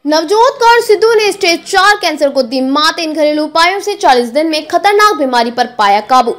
नवजोत कौर सिद्धू ने stage 4 cancer को दी मात। इन घरेलू उपायों से 40 दिन में खतरनाक बीमारी पर पाया काबू।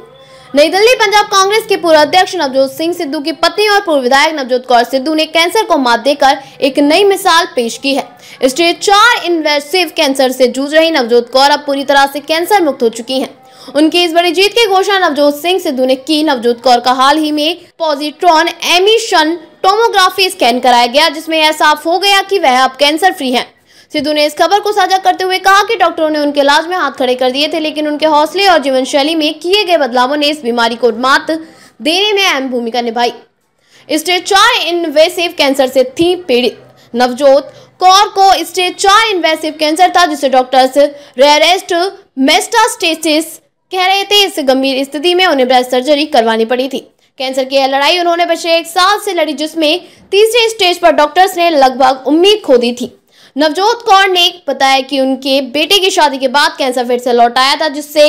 नई दिल्ली पंजाब कांग्रेस के पूर्व अध्यक्ष नवजोत सिंह सिद्धू की पत्नी और पूर्व विधायक नवजोत कौर सिद्धू ने कैंसर को मात देकर एक नई मिसाल पेश की है। स्टेज 4 इन्वेसिव कैंसर से जूझ रही नवजोत कौर अब पूरी तरह से कैंसर मुक्त हो चुकी हैं। उनकी इस बड़ी जीत की घोषणा नवजोत सिंह सिद्धू ने की। नवजोत कौर का हाल ही में पॉजिट्रॉन एमिशन टोमोग्राफी स्कैन कराया गया, जिसमें यह साफ हो गया कि वह अब कैंसर फ्री हैं। सिद्धू ने इस खबर को साझा करते हुए कहा कि डॉक्टरों ने उनके इलाज में हाथ खड़े कर दिए थे, लेकिन उनके हौसले और जीवन शैली में किए गए बदलावों ने इस बीमारी को मात देने में अहम भूमिका निभाई। स्टेज 4 इन्वेसिव कैंसर से थी पीड़ित नवजोत कौर को स्टेज 4 इन्वेसिव कैंसर था, जिसे डॉक्टर्स रेयरेस्ट मेटास्टेसिस कह रहे थे। इस गंभीर स्थिति में उन्हें ब्रेस्ट सर्जरी करवानी पड़ी थी। कैंसर की यह लड़ाई उन्होंने पिछले 1 साल से लड़ी, जिसमें तीसरे स्टेज पर डॉक्टर्स ने लगभग उम्मीद खो दी थी। नवजोत कौर ने बताया कि उनके बेटे की शादी के बाद कैंसर फिर से लौट आया था, जिससे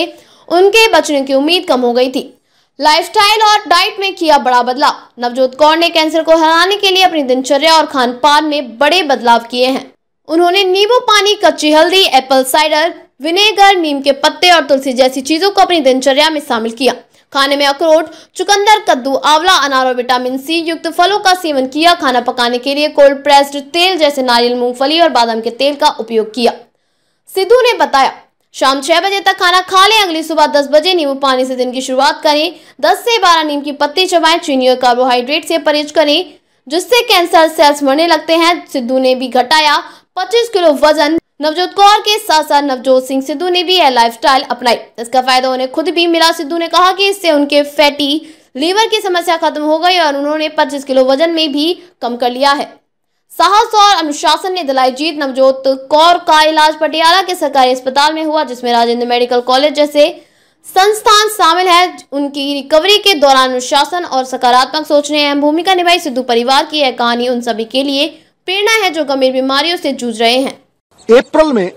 उनके बचने की उम्मीद कम हो गई थी। लाइफस्टाइल और डाइट में किया बड़ा बदलाव। नवजोत कौर ने कैंसर को हराने के लिए अपनी दिनचर्या और खान पान में बड़े बदलाव किए हैं। उन्होंने नींबू पानी, कच्ची हल्दी, एप्पल साइडर विनेगर, नीम के पत्ते और तुलसी जैसी चीजों को अपनी दिनचर्या में शामिल किया। खाने में अखरोट, चुकंदर, कद्दू, आंवला, अनार और विटामिन सी युक्त फलों का सेवन किया। खाना पकाने के लिए कोल्ड प्रेस्ड तेल जैसे नारियल, मूंगफली और बादाम के तेल का उपयोग किया। सिद्धू ने बताया, शाम 6 बजे तक खाना खा लें। अगली सुबह 10 बजे नींबू पानी से दिन की शुरुआत करें। 10 से 12 नीम की पत्ती चबाएं। चीनी और कार्बोहाइड्रेट से परहेज करें, जिससे कैंसर सेल्स मरने लगते हैं। सिद्धू ने भी घटाया 25 किलो वजन। नवजोत कौर के साथ साथ नवजोत सिंह सिद्धू ने भी यह लाइफस्टाइल अपनाई। इसका फायदा उन्हें खुद भी मिला। सिद्धू ने कहा कि इससे उनके फैटी लीवर की समस्या खत्म हो गई और उन्होंने 25 किलो वजन में भी कम कर लिया है। साहस और अनुशासन ने दिलाई जीत। नवजोत कौर का इलाज पटियाला के सरकारी अस्पताल में हुआ, जिसमें राजेंद्र मेडिकल कॉलेज जैसे संस्थान शामिल है। उनकी रिकवरी के दौरान अनुशासन और सकारात्मक सोच ने अहम भूमिका निभाई। सिद्धू परिवार की यह कहानी उन सभी के लिए प्रेरणा है जो गंभीर बीमारियों से जूझ रहे हैं। अप्रैल में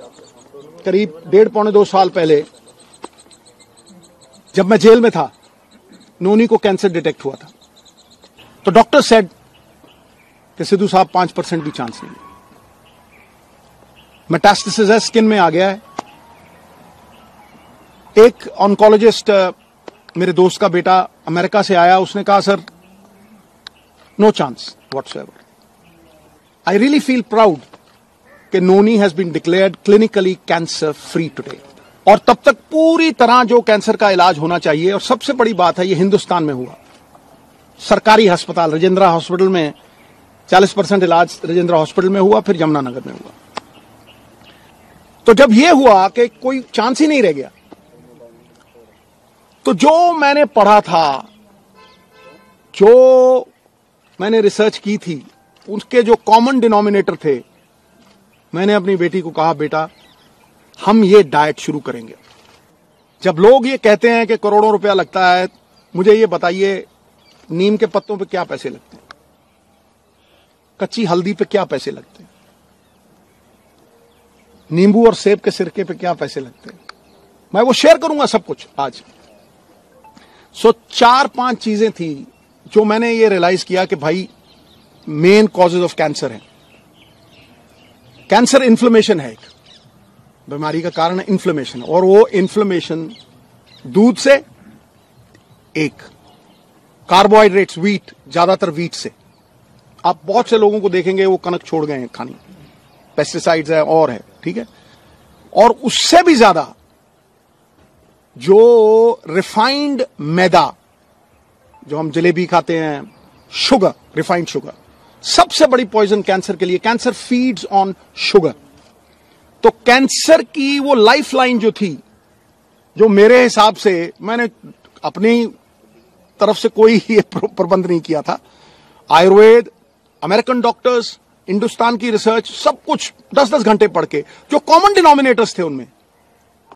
करीब 1.5-2 साल पहले जब मैं जेल में था, नोनी को कैंसर डिटेक्ट हुआ था। तो डॉक्टर सेड कि सिद्धू साहब 5% भी चांस नहीं। मेटास्टेसिस है, स्किन में आ गया है। एक ऑन्कोलॉजिस्ट, मेरे दोस्त का बेटा अमेरिका से आया, उसने कहा sir no chance whatsoever. I really feel proud कि Noni has been declared clinically cancer free today. और तब तक पूरी तरह जो कैंसर का इलाज होना चाहिए, और सबसे बड़ी बात है ये हिंदुस्तान में हुआ। सरकारी अस्पताल राजेंद्र हॉस्पिटल में 40% इलाज राजेंद्र हॉस्पिटल में हुआ, फिर यमुनानगर में हुआ। तो जब यह हुआ कि कोई चांस ही नहीं रह गया, तो जो मैंने पढ़ा था, जो मैंने रिसर्च की थी, उसके जो कॉमन डिनोमिनेटर थे, मैंने अपनी बेटी को कहा बेटा हम ये डाइट शुरू करेंगे। जब लोग ये कहते हैं कि करोड़ों रुपया लगता है, मुझे ये बताइए नीम के पत्तों पे क्या पैसे लगते हैं, कच्ची हल्दी पे क्या पैसे लगते हैं, नींबू और सेब के सिरके पे क्या पैसे लगते हैं। मैं वो शेयर करूंगा सब कुछ आज। 4-5 चीजें थी जो मैंने ये रियलाइज किया कि भाई मेन कॉजेज ऑफ कैंसर है। कैंसर इन्फ्लेमेशन है, एक बीमारी का कारण है इन्फ्लेमेशन, और वो इन्फ्लेमेशन दूध से, एक कार्बोहाइड्रेट्स, व्हीट, ज्यादातर व्हीट से। आप बहुत से लोगों को देखेंगे वो कनक छोड़ गए हैं खानी, पेस्टिसाइड्स है और है, ठीक है। और उससे भी ज्यादा जो रिफाइंड मैदा, जो हम जलेबी खाते हैं, शुगर, रिफाइंड शुगर, सबसे बड़ी पॉइजन कैंसर के लिए। Cancer feeds on sugar. तो कैंसर की वो लाइफलाइन जो थी, जो मेरे हिसाब से, मैंने अपनी तरफ से कोई ये प्रबंध नहीं किया था, आयुर्वेद, अमेरिकन डॉक्टर्स, हिंदुस्तान की रिसर्च, सब कुछ 10-10 घंटे पढ़ के, जो कॉमन डिनोमिनेटर्स थे उनमें